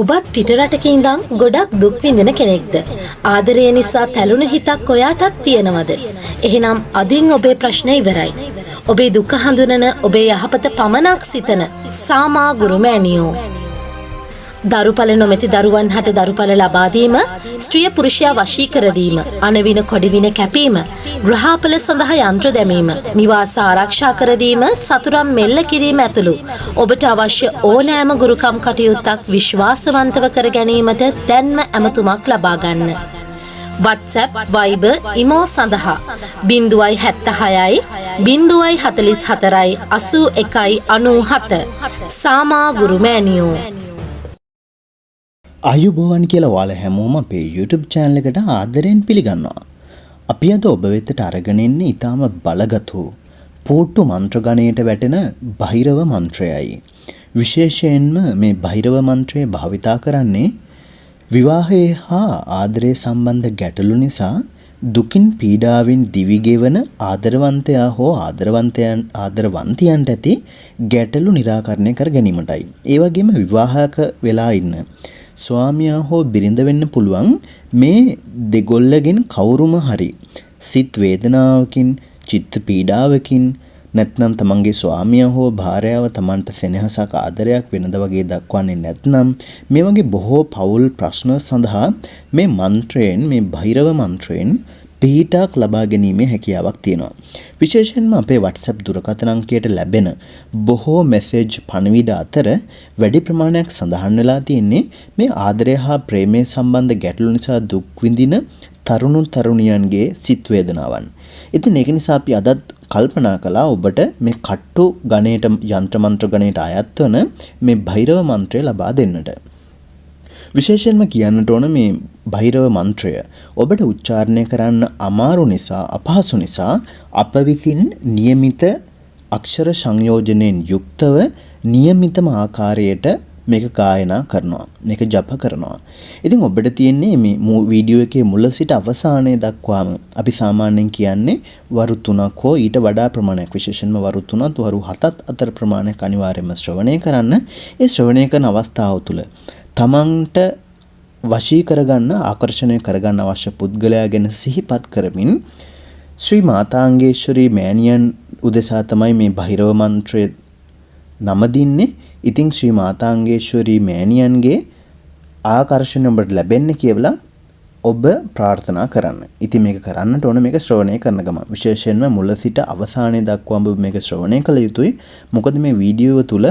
ඔබත් පිටරටක ඉඳන් ගොඩක් දුක් විඳින කෙනෙක්ද? ආදරය නිසා තැළුණු හිතක් ඔයාටත් තියෙනවද? එහෙනම් අදින් ඔබේ ප්‍රශ්න ඉවරයි. ඔබේ දුක හඳුනන, ඔබේ යහපත පමණක් සිතන සාමා ගුරුමෑණියෝ. දරුඵල නොමැති දරුවන් හට දරුඵල ලබා දීම, ස්ත්‍රිය පුරුෂයා වශී කර දීම, අනවින කොඩිවින කැපීම, ග්‍රහාපල සඳහා යන්ත්‍ර දැමීම, නිවාස ආරක්ෂා කර දීම, සතුරන් මෙල්ල කිරීම ඇතුළු ඔබට අවශ්‍ය ඕනෑම ගුරුකම් කටයුත්තක් විශ්වාසවන්තව කර ගැනීමට දැන්ම ඇමතුමක් ලබා ගන්න. WhatsApp, Viber, Imo සඳහා 076යි 044යි 81යි 97 සාමා ගුරුමෑණියෝ. ආයුබෝවන් කියලා ඔයාලා හැමෝම අපේ YouTube channel එකට ආදරෙන් පිළිගන්නවා. අපි අද ඔබ වෙතට අරගෙන ඉන්නේ ඊටාම බලගත් වූ පෝට්ටු මන්ත්‍ර ගණයට වැටෙන භෛරව මන්ත්‍රයයි. විශේෂයෙන්ම මේ භෛරව මන්ත්‍රය භාවිතා කරන්නේ විවාහයේ හා ආදරය සම්බන්ධ ගැටලු නිසා දුකින් පීඩාවෙන් දිවි ගෙවන ආදරවන්තයා හෝ ආදරවන්තියන්ට ඇති ගැටලු निराකරණය කර ගැනීමටයි. ඒ වගේම විවාහක වෙලා ඉන්න ස්වාමියා හෝ බිරිඳ වෙන්න පුළුවන් මේ දෙගොල්ලගෙන් කවුරුම හරි සිත් වේදනාවකින්, චිත්ත පීඩාවකින්, නැත්නම් තමන්ගේ ස්වාමියා හෝ භාර්යාව තමන්ට සෙනෙහසක් ආදරයක් වෙනද වගේ දක්වන්නේ නැත්නම් මේ වගේ බොහෝ පෞල් ප්‍රශ්න සඳහා මේ මන්ත්‍රයෙන්, මේ භෛරව මන්ත්‍රයෙන් පිහිටක් ලබා ගැනීමේ හැකියාවක් තියෙනවා. විශේෂයෙන්ම අපේ WhatsApp දුරකථන අංකයට ලැබෙන බොහෝ මැසේජ් පණිවිඩ අතර වැඩි ප්‍රමාණයක් සඳහන් වෙලා තියෙන්නේ මේ ආදරය හා ප්‍රේමය සම්බන්ධ ගැටලු නිසා දුක් විඳින තරුණියන්ගේ සිත් වේදනාවන්. ඉතින් ඒක නිසා අපි අදත් කල්පනා කළා ඔබට මේ කට්ටු ගණයට, යන්ත්‍ර මන්ත්‍ර ගණයට අයත් වන මේ භෛරව මන්ත්‍රය ලබා දෙන්නට. විශේෂයෙන්ම කියන්නට ඕන මේ භෛරව මන්ත්‍රය ඔබට උච්චාරණය කරන්න අමාරු නිසා, අපහසු නිසා අප විසින් નિયમિત අක්ෂර සංයෝජනයෙන් යුක්තව નિયમિતම ආකාරයට මේක ගායනා කරනවා, මේක ජප කරනවා. ඉතින් ඔබට තියෙන්නේ මේ වීඩියෝ එකේ මුල සිට අවසානයේ දක්වාම අපි සාමාන්‍යයෙන් කියන්නේ වරු 3ක් හෝ ඊට වඩා ප්‍රමාණයක්, විශේෂයෙන්ම වරු 3ත් වරු 7ත් අතර ප්‍රමාණයක් අනිවාර්යයෙන්ම ශ්‍රවණය කරන්න. ඒ ශ්‍රවණය කරන අවස්ථාව තුළ තමන්ට වශී කරගන්න, ආකර්ෂණය කරගන්න අවශ්‍ය පුද්ගලයා ගැන සිහිපත් කරමින් ශ්‍රී මාතාංගේශ්වරී මෑණියන් උදෙසා තමයි මේ භෛරව මන්ත්‍රය නම දින්නේ. ඉතින් ශ්‍රී මාතාංගේශ්වරී මෑණියන්ගේ ආකර්ෂණය ඔබට ලැබෙන්න කියලා ඔබ ප්‍රාර්ථනා කරන්න. ඉතින් මේක කරන්නට ඕන මේක ශ්‍රවණය කරන ගමන්. විශේෂයෙන්ම මුල සිට අවසානයේ දක්වාම ඔබ මේක ශ්‍රවණය කළ යුතුයි. මොකද මේ වීඩියෝ තුල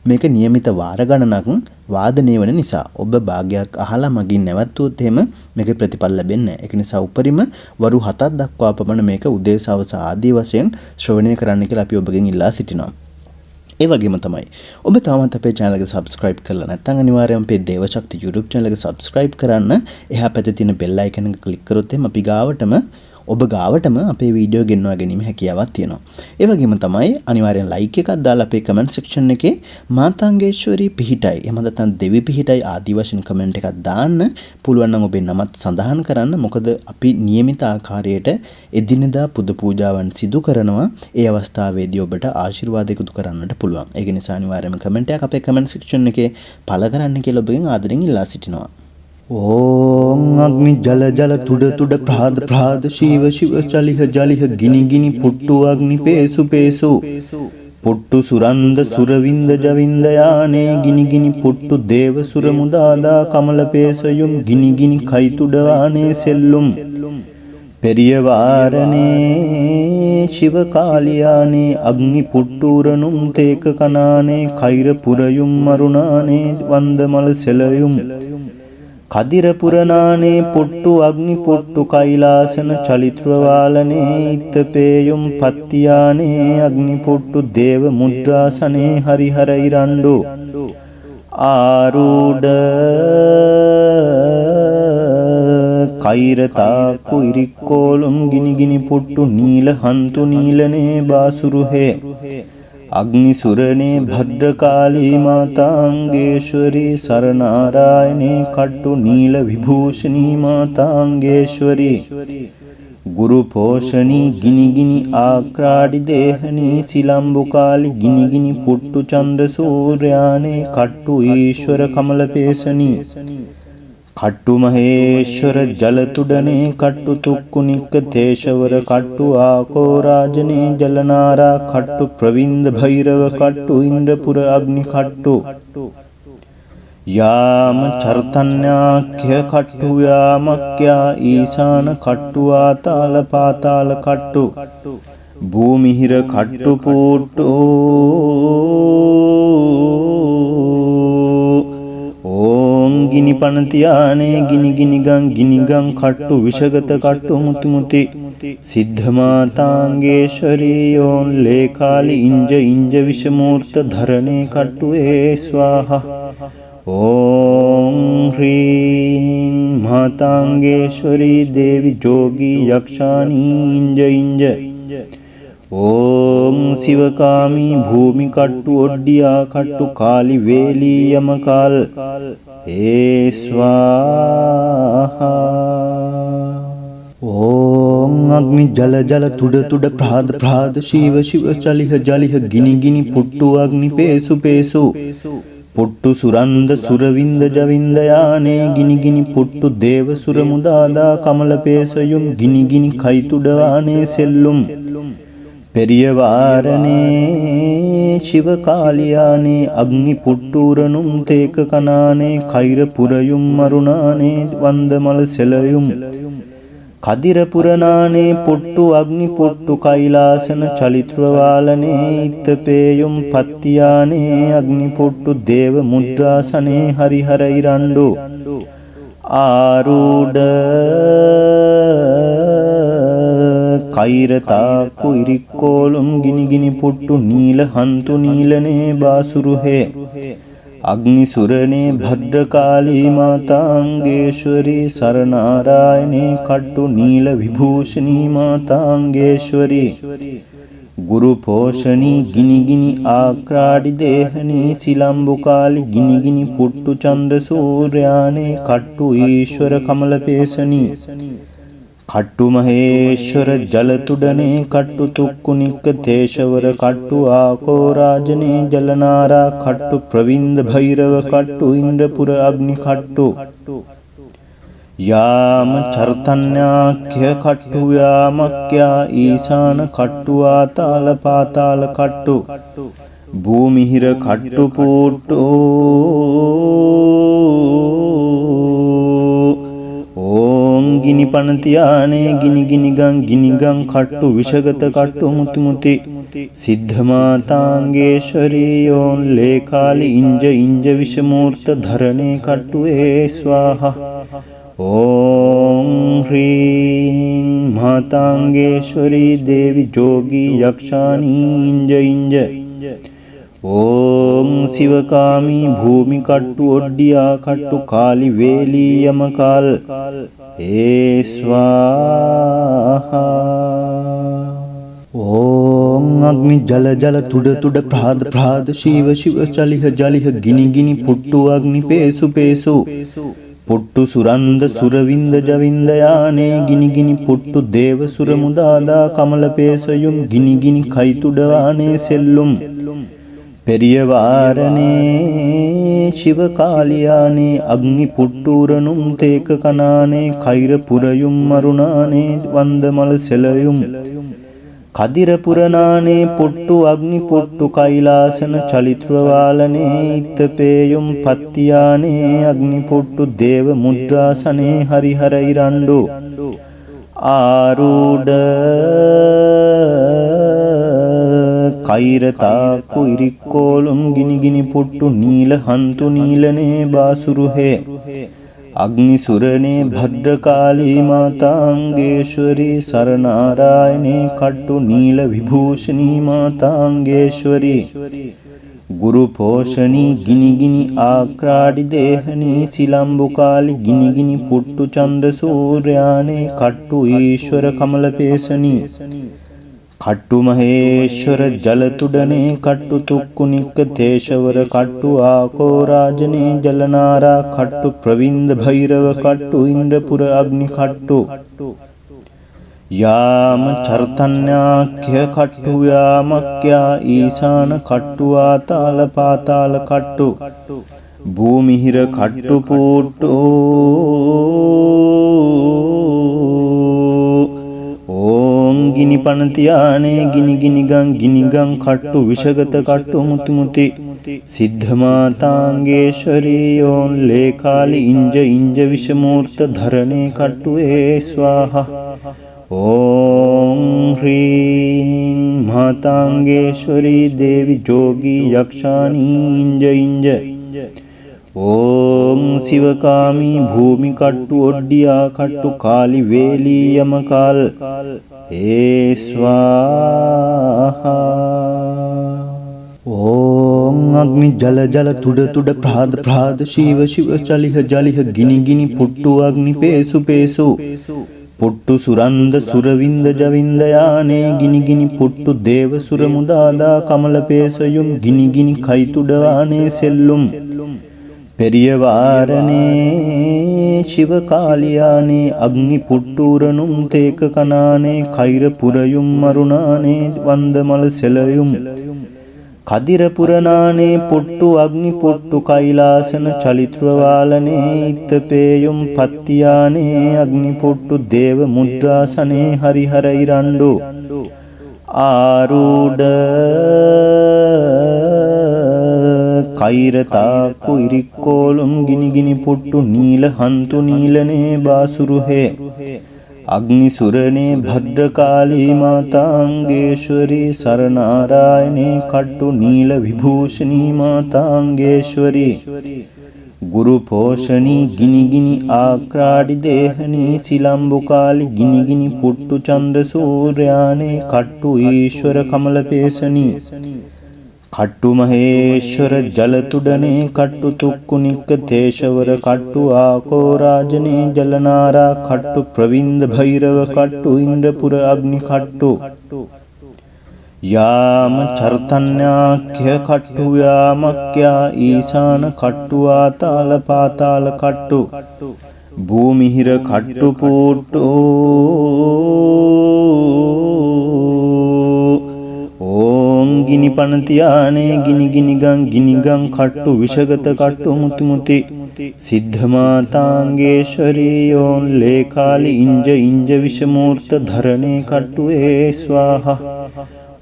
මේක નિયમિત වාර ගණනක් වාදනය වෙන නිසා ඔබ භාගයක් අහලා මගින් නැවතුවොත් එහෙම මේක ප්‍රතිඵල ලැබෙන්නේ නැහැ. ඒක නිසා උපරිම වරු 7ක් දක්වා පමණ මේක උදේ සවස ආදී වශයෙන් ශ්‍රවණය කරන්න කියලා අපි ඔබගෙන් ඉල්ලා සිටිනවා. ඒ වගේම තමයි ඔබ තාමත් අපේ channel එක subscribe කරලා නැත්නම් අනිවාර්යයෙන්ම අපේ දේවශක්ති YouTube channel එක subscribe කරන්න. එහා පැත්තේ තියෙන bell icon එක click කරොත් එහෙනම් ඔබ ගාවටම අපේ වීඩියෝ ගෙන්වා ගැනීම හැකියාවක් තියෙනවා. ඒ වගේම තමයි අනිවාර්යෙන් like එකක් දාලා අපේ comment section එකේ මාතාංගේශ්වරී පිහිටයි, එහෙම නැත්නම් දෙවි පිහිටයි ආදී වශයෙන් comment එකක් දාන්න. පුළුවන් නම් ඔබේ නමත් සඳහන් කරන්න. මොකද අපි નિયમિત ආකාරයට එදිනෙදා පුද පූජාවන් සිදු කරනවා. ඒ අවස්ථාවේදී ඔබට ආශිර්වාද එකතු කරන්නට පුළුවන්. ඒක නිසා අනිවාර්යයෙන්ම comment එකක් අපේ comment section එකේ පළ කරන්න කියලා ඔබගෙන් ආදරෙන් ඉල්ලා සිටිනවා. ओम अग्नि जल जल तुड तुड प्रहाद प्रहाद शिव शिव चलिह जलिह गिनि गिनि पुट्टु अग्नि पेसु पेसु पुट्टु सुरंद सुरविंद जविंद याने गिनि गिनि पुट्टु देव सुर मुदादा कमल पेसयुम गिनि गिनि खैतुडवाने सेल्लुम पेरियवारने शिव कालियाने अग्नि पुट्टूरनुम तेक कनाने खैर पुरयुम मरुणाने वंदमल सेलयुम කදිරපුරනානේ පුට්ටු අග්නි පුට්ටු කෛලාසන චලිත්‍රවාලනේ ඉත්තපේයුම් පත්තියානේ අග්නි පුට්ටු දේව මුද්‍රාසනේ හරිහර ඉරණ්ඩු ආරූඩ කෛරතා කුයිරික්කෝලුම් ගිනි ගිනි පුට්ටු නීල හන්තු නීලනේ බාසුරුහේ අග්නිසුරනේ භද්‍රකාලී මාතාංගේශ්වරී සරණාරායනේ කට්ටු නීල විභූෂණී මාතාංගේශ්වරී ගුරු පෝෂණී ගිනිගිනි ආක්‍රාඩි දේහනී සිලම්බුකාලි ගිනිගිනි පුට්ටු චන්ද්‍ර සූර්යානේ කට්ටු ඊශ්වර කමලපේසනී කට්ටු මහේශ්වර ජලතුඩනේ කට්ටු තුක්කුනික්ක තේශවර කට්ටු ආකෝරාජනේ ජලනාරා කට්ටු ප්‍රවින්ද භෛරව කට්ටු ඉන්ද්‍රපුර අග්නි කට්ටු යාම චර්තන්‍යාක්‍ය කට්ටු යාමක්‍යා ඊසාන කට්ටු ආතාල පාතාල කට්ටු භූමිහිර කට්ටු පුට්ටු ඕං ගිනි පනතියානේ ගිනිගන් කට්ටු විෂගත කට්ටු මුතිමුති සිද්ධමාතාංගේශ්වරී යෝන් ලේකාලි ඉංජ විෂමූර්ත ධරණේ කට්ටු ඒ ස්වාහා ඕං ह्रीं मातांगेश्वरी देवी जोगी यक्षाणी इंज ओं शिवकामी भूमि कट्टु ओड्डिया कट्टु काली वेली यमकाल ए स्वाहा ओं अग्नि जल तुड प्रहाद शिव जलिह गिनि पुट्टु अग्नि पेसु पुट्टु सुरंद सुरविंद जविंदयाने गिनि पुट्टु देव सुरमुदादा कमलपेसयुम गिनि कैतुडवाने सेल्लुम पेरियवारने शिवकालियाने अग्नि पुट्टूरनुम तेक कनाने कैरपुरयुम मरुणाने वंदमल सेलयुम कदिरपुरनाने पुट्टु अग्नि पुट्टु कैलासन चलित्रवालने इत्तपेयुम पत्तियाने अग्नि पुट्टु देव मुद्रासने हरिहरैरंडु आरूढ़ कैरता कुइरिक्कोलुम गिनि पुट्टु नील हंतु नीलने बासुरुहे अग्निसुरने भद्रकाली मातांगेश्वरी सरनारायणे कट्टु नील विभूषणी मातांगेश्वरी गुरुपोषणी गिनि आक्राडि देहनी सिलंबुकाली गिनि पुट्टु चंद्र सूर्याने कट्टु ईश्वर कमलपेसनी कट्टु महेश्वर जलतुडने कट्टु तुक्कुनिक्क तेशवर कट्टु आकोराजने जलनारा कट्टु प्रविंद भैरव कट्टु इंद्रपुर अग्नि कट्टु याम चर्तन्याख्य कट्टु यामक्या ईशान कट्टु आताल पाताल कट्टु भूमिहिर कट्टु पुट्टु ओं गिनि पनतियाने गिनिगं कट्टु विषगत कट्टु मुतिमुति सिद्धमातांगेश्वरी ओं लेकालि इंज विषमूर्त धरणे कट्टु ए स्वाहा ओं ह्रीं मातांगेश्वरी देवी जोगी यक्षाणी इंज ओं शिवकामी भूमि कट्टु ओड्डिया कट्टु काली वेली यमकाल ए स्वाहा ओं अग्नि जल तुड प्रहाद शिव जलिह गिनि पुट्टु अग्नि पेसु पुट्टु सुरंद सुरविंद जविंदयाने गिनि पुट्टु देव सुरमुदादा कमलपेसयुम गिनि कैतुडवाने सेल्लुम पेरियवारने शिवकालियाने अग्नि पुट्टूरनुम तेक कनाने कैरपुरयुम मरुणाने वंदमल सेलयुम कदिरपुरनाने पुट्टु अग्नि पुट्टु कैलासन चलित्रवालने इत्तपेयुम पत्तियाने अग्नि पुट्टु देव मुद्रासने हरिहरैरंडु आरूढ़ कैरता कुइरिक्कोलुम गिनि पुट्टु नील हंतु नीलने बासुरुहे अग्निसुरने भद्रकाली मातांगेश्वरी सरनारायणे कट्टु नील विभूषणी मातांगेश्वरी गुरुपोषणी गिनि आक्राडि देहनी सिलंबुकालि गिनि पुट्टु चंद्र सूर्याने कट्टु ईश्वर कमलपेसनी कट्टु महेश्वर जलतुडने कट्टु तुक्कुनिक्क तेशवर कट्टु आकोराजने जलनारा कट्टु प्रविंद भैरव कट्टु इंद्रपुर अग्नि कट्टु යාම චර්තන්‍යාඛ්‍ය කට්ටු යාමක්ඛ්‍යා ඊසාන කට්ටු ආතාල පාතාල කට්ටු භූමිහිර කට්ටු පූට්ටෝ ඕං ගිනි පනතියානේ ගිනි ගිනිගම් කට්ටු විෂගත කට්ටු මුති මුති සිද්ධමාතාංගේශ්වරී යෝන් ලේකාලි ඉංජ විෂමූර්ත ධරණේ කට්ටුවේ ස්වාහා ඕං ह्रीं मातांगेश्वरी देवी जोगी यक्षाणी इंज ओं शिवकामी भूमि कट्टु ओड्डिया कट्टु काली वेली यमकाल ए स्वाहा ओं अग्नि जल जल तुड प्रहाद शिव चलिह गिनि पुट्टु अग्नि पेसु पुट्टु सुरंद सुरविंद जविंदयाने गिनि पुट्टु देव सुरमुदादा कमल पेसयुम गिनि खैतुडवाने सेल्लुम पेरियवारने शिवकालियाने अग्नि पुट्टूरनुम तेक कनाने खैरपुरयुम मरुणाने वंदमल सेलयुम कदिरपुरनाने पुट्टु अग्नि पुट्टु कैलासन चलित्रवालने इत्तपेयुम पत्तियाने अग्नि पुट्टु देव मुद्रासने हरिहर इरंडु आरूढ़ कैरता कुइरिक्कोलुम गिनि पुट्टु नील हंतु नीलने बासुरुहे अग्निसुरने भद्रकाली मातांगेश्वरी सरनारायणे कट्टु नील विभूषणी मातांगेश्वरी गुरुपोषणी गिनि आक्राडि देहनी सिलंबुकाली गिनि पुट्टु चंद्र सूर्याने कट्टु ईश्वर कमलपेसनी कट्टु महेश्वर जलतुडने कट्टु तुक्कुनिक तेशवर कट्टु आकोराजने जलनारा कट्टु प्रविंद भैरव कट्टु इंद्रपुर अग्नि कट्टु याम चर्तन्याख्य कट्टु यामक्ख्या ईशान कट्टु आताल पाताल कट्टु भूमिहिर कट्टु पूट्टु ओं गिनि पनतियाने गिनिगं कट्टु विषगत कट्टु मुति मुति सिद्धमातांगेश्वरी यों लेकालि इंज विषमूर्त धरणे कट्टुवे स्वाहा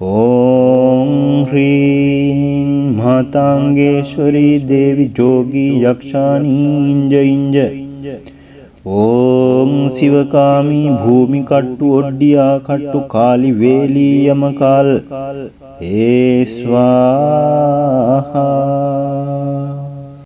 ओं ह्रीं मातांगेश्वरी देवी जोगी यक्षाणी इंज ओं शिवकामी भूमि कट्टु ओड्डिया कट्टु काली वेली यमकाल ए स्वाहा।